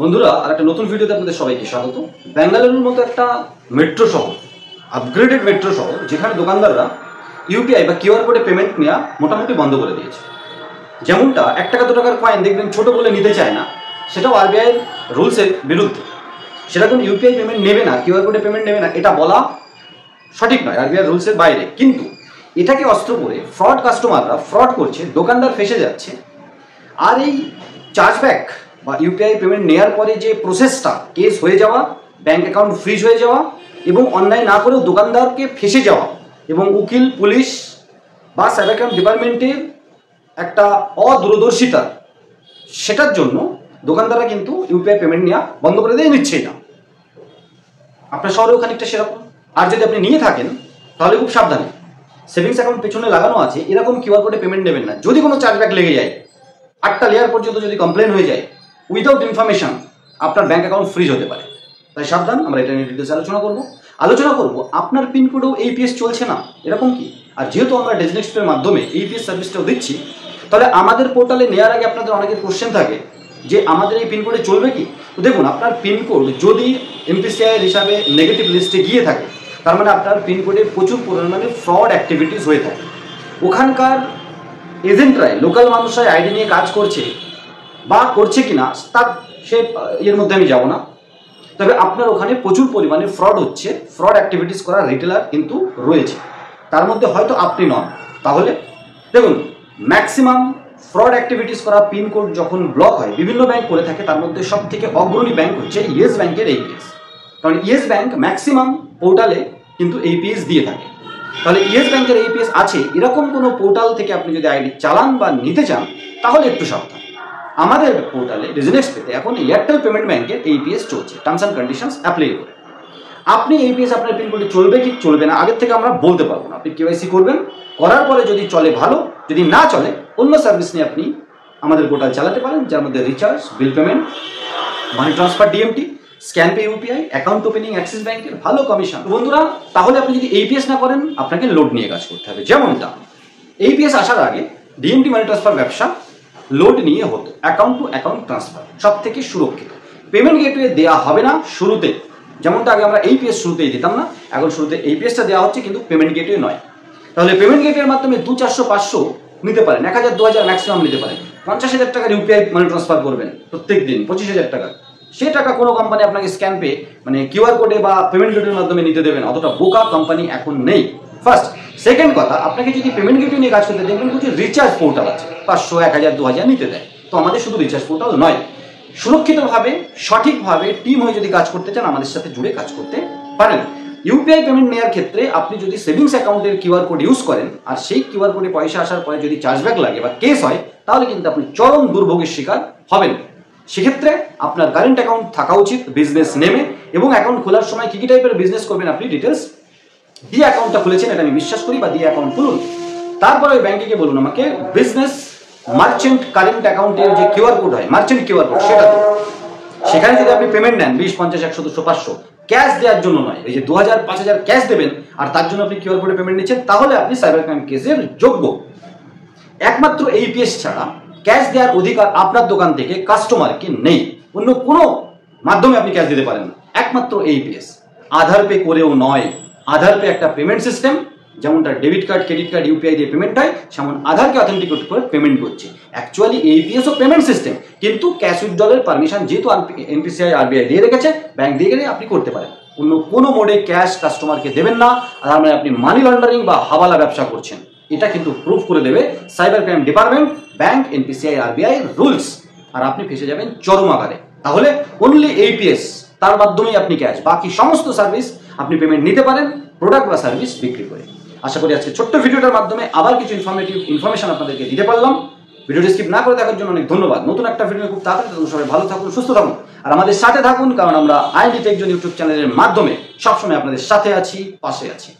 বন্ধুরা, আর একটা নতুন ভিডিওতে আপনাদের সবাইকে স্বাগত। বেঙ্গালুরুর মতো একটা মেট্রো শহর, আপগ্রেডেড মেট্রো শহর, যেখানে দোকানদাররা ইউপিআই বা কিউআর কোডে পেমেন্ট নেওয়া মোটামুটি বন্ধ করে দিয়েছে। যেমনটা 1 টাকা 2 টাকার কয়েন দেখবেন ছোট বলে নিতে চায় না, সেটাও আরবিআইয়ের রুলসের বিরুদ্ধে। সেরকম ইউপিআই পেমেন্ট নেবে না, কিউআর কোডে পেমেন্ট নেবে না, এটা বলা সঠিক নয়, আরবিআইয়ের রুলসের বাইরে। কিন্তু এটাকে অস্ত্র করে ফ্রড কাস্টমাররা ফ্রড করছে, দোকানদার ফেসে যাচ্ছে। আর এই চার্জব্যাক বা ইউপিআই পেমেন্ট নেওয়ার পরে যে প্রসেসটা, কেস হয়ে যাওয়া, ব্যাঙ্ক অ্যাকাউন্ট ফ্রিজ হয়ে যাওয়া এবং অনলাইন না করেও দোকানদারকে ফেসে যাওয়া এবং উকিল, পুলিশ বা সাইবার ক্রাইম ডিপার্টমেন্টের একটা অদূরদর্শিতা, সেটার জন্য দোকানদাররা কিন্তু ইউপিআই পেমেন্ট নেওয়া বন্ধ করে দিয়ে নিচ্ছেই না। আপনার শহরেও খানিকটা সেরকম। আর যদি আপনি নিয়ে থাকেন তাহলে খুব সাবধানে, সেভিংস অ্যাকাউন্ট পেছনে লাগানো আছে এরকম কিউআর কোডে পেমেন্ট নেবেন না। যদি কোনো চার্জব্যাক লেগে যায়, 8টা লেয়ার পর্যন্ত যদি কমপ্লেন হয়ে যায়, উইদাউট ইনফরমেশন আপনার ব্যাঙ্ক অ্যাকাউন্ট ফ্রিজ হতে পারে। তাই সাবধান। আমরা এটা নিয়ে ডিটেলস আলোচনা করব আপনার পিনকোডেও এইপিএস চলছে না, এরকম কি? আর যেহেতু আমরা ডেজনেক্সটের মাধ্যমে এইপিএস সার্ভিসটাও দিচ্ছি, তাহলে আমাদের পোর্টালে নেওয়ার আগে আপনাদের অনেকের কোশ্চেন থাকে যে আমাদের এই পিনকোডে চলবে কি। তো দেখুন, আপনার পিনকোড যদি এনপিসিআই হিসাবে নেগেটিভ লিস্টে গিয়ে থাকে, তার মানে আপনার পিনকোডে প্রচুর পরিমাণে ফ্রড অ্যাক্টিভিটিস হয়ে থাকে। ওখানকার এজেন্টরাই, লোকাল মানুষরাই আইডি নিয়ে কাজ করছে বা করছে কিনা তার এর মধ্যে আমি যাব না। তবে আপনার ওখানে প্রচুর পরিমাণে ফ্রড হচ্ছে, ফ্রড অ্যাক্টিভিটিস করা রিটেলার কিন্তু রয়েছে, তার মধ্যে হয়তো আপনি নন। তাহলে দেখুন, ম্যাক্সিমাম ফ্রড অ্যাক্টিভিটিস করা পিনকোড যখন ব্লক হয়, বিভিন্ন ব্যাংক করে থাকে, তার মধ্যে সব থেকে অগ্রণী ব্যাংক হচ্ছে ইয়েস ব্যাংকের এইপিএস। কারণ ইয়েস ব্যাংক ম্যাক্সিমাম পোর্টালে কিন্তু এইপিএস দিয়ে থাকে। তাহলে ইয়েস ব্যাংকের এইপিএস আছে এরকম কোনো পোর্টাল থেকে আপনি যদি আইডি চালান বা নিতে চান, তাহলে একটু সাবধান। আমাদের পোর্টালে রেজিনেক্সপেতে এখন এয়ারটেল পেমেন্ট ব্যাংকের এইপিএস চলছে, টার্মস অ্যান্ড কন্ডিশনস অ্যাপ্লাই করে। আপনি এইপিএস আপনার পিনকোডে চলবে কি চলবে না আগের থেকে আমরা বলতে পারবো না। আপনি কেওয়াইসি করবেন, করার পরে যদি চলে ভালো, যদি না চলে অন্য সার্ভিস নিয়ে আপনি আমাদের পোর্টাল চালাতে পারেন, যার মধ্যে recharge, bill payment, money transfer, DMT, scan pay UPI, account opening, Axis ব্যাংকের ভালো কমিশন। বন্ধুরা, তাহলে আপনি যদি এইপিএস না করেন, আপনাকে লোড নিয়ে কাজ করতে হবে। যেমনটা এইপিএস আসার আগে ডিএমটি মানি ট্রান্সফার ব্যবসা লোড নিয়ে হতো, অ্যাকাউন্ট টু অ্যাকাউন্ট ট্রান্সফার, সব থেকে সুরক্ষিত। পেমেন্ট গেটওয়ে দেওয়া হবে না শুরুতে, যেমনটা আগে আমরা এইপিএস শুরুতেই দিতাম না, এখন শুরুতে এইপিএসটা দেওয়া হচ্ছে, কিন্তু পেমেন্ট গেটওয়ে নয়। তাহলে পেমেন্ট গেটওয়ের মাধ্যমে 200, 400, 500 নিতে পারেন, 1000, 2000 ম্যাক্সিমাম নিতে পারেন। 50,000 টাকার ইউপিআই মানি ট্রান্সফার করবেন প্রত্যেক দিন, 25,000 টাকা। সে টাকা কোনো কোম্পানি আপনাকে স্ক্যান পে মানে কিউআর কোডে বা পেমেন্ট গেটওয়ের মাধ্যমে নিতে দেবেন, অতটা বোকা কোম্পানি এখন নেই। ফার্স্ট। সেকেন্ড কথা, আপনাকে যদি পেমেন্ট গেটওয়ে নিয়ে কাজ করতে দেখবেন কিছু রিচার্জ পোর্টাল আছে, 500, 1000, 2000 নিতে দেয়। তো আমাদের শুধু রিচার্জ পোর্টাল নয়, সুরক্ষিতভাবে সঠিকভাবে টিম হয়ে যদি কাজ করতে চান, আমাদের সাথে জুড়ে কাজ করতে পারেন। ইউপিআই পেমেন্ট নেওয়ার ক্ষেত্রে আপনি যদি সেভিংস অ্যাকাউন্টের কিউআর কোড ইউজ করেন, আর সেই কিউআর কোডে পয়সা আসার পরে যদি চার্জব্যাক লাগে বা কেস হয়, তাহলে কিন্তু আপনি চরম দুর্ভোগের শিকার হবেন। সেক্ষেত্রে আপনার কারেন্ট অ্যাকাউন্ট থাকা উচিত বিজনেস নেমে, এবং অ্যাকাউন্ট খোলার সময় কি কি টাইপের বিজনেস করবেন আপনি ডিটেলস দিয়ে অ্যাকাউন্টটা খুলেছেন, এটা আমি বিশ্বাস করি, বা দিয়ে অ্যাকাউন্ট খুলুন। তারপরে ওই ব্যাংকে গিয়ে বলুন আমাকে বিজনেস মার্চেন্ট কারেন্ট অ্যাকাউন্টের যে কিউআর কোড হয়, মার্চেন্ট কিউআর কোড, সেটা দিন। সেখানে যদি আপনি পেমেন্ট নেন 20, 50, 100, 200, 500, ক্যাশ দেওয়ার জন্য নয়, এই যে 2000, 5000 ক্যাশ দেবেন আর তার জন্য আপনি কিউআর কোডে পেমেন্ট নিচ্ছেন, তাহলে আপনি সাইবার ক্রাইম কেসের যোগ্য। একমাত্র এইপিএস ছাড়া ক্যাশ দেওয়ার অধিকার আপনার দোকান থেকে কাস্টমারকে নেই। অন্য কোনো মাধ্যমে আপনি ক্যাশ দিতে পারেন না, একমাত্র এইপিএস। আধার পে করেও নয়। আধার পে একটা পেমেন্ট সিস্টেম, যেমনটা debit card, credit card, UPI দিয়ে পেমেন্ট হয়, সেমন আধারকে অথেন্টিকেট করে পেমেন্ট করছে। অ্যাকচুয়ালি এইপিএস ও পেমেন্ট সিস্টেম, কিন্তু ক্যাশ উইথড্রলের পারমিশন যেহেতু এনপিসিআই, আরবিআই দিয়ে রেখেছে, ব্যাংক দিয়ে গেলে আপনি করতে পারেন। অন্য কোনো মোডে ক্যাশ কাস্টমারকে দেবেন না, আর মানে আপনি মানি লন্ডারিং বা হাওয়ালা ব্যবসা করছেন, এটা কিন্তু প্রুফ করে দেবে cyber crime department, bank, NPCI, RBI rules, আর আপনি ফেসে যাবেন চরম আকারে। তাহলে অনলি এইপিএস, তার মাধ্যমেই আপনি ক্যাশ, বাকি সমস্ত সার্ভিস আপনি পেমেন্ট নিতে পারেন প্রোডাক্ট বা সার্ভিস বিক্রি করে। আশা করি আজকে ছোট্ট ভিডিওটার মাধ্যমে আবার কিছু ইনফরমেশন আপনাদেরকে দিতে পারলাম। ভিডিওটি স্কিপ না করে দেখার জন্য অনেক ধন্যবাদ। নতুন একটা ভিডিও খুব তাড়াতাড়ি, সবাই ভালো থাকুন, সুস্থ থাকুন, আর আমাদের সাথে থাকুন, কারণ আমরা আইএনডি টেক জোন ইউটিউব চ্যানেলের মাধ্যমে সবসময় আপনাদের সাথে আছি, পাশে আছি।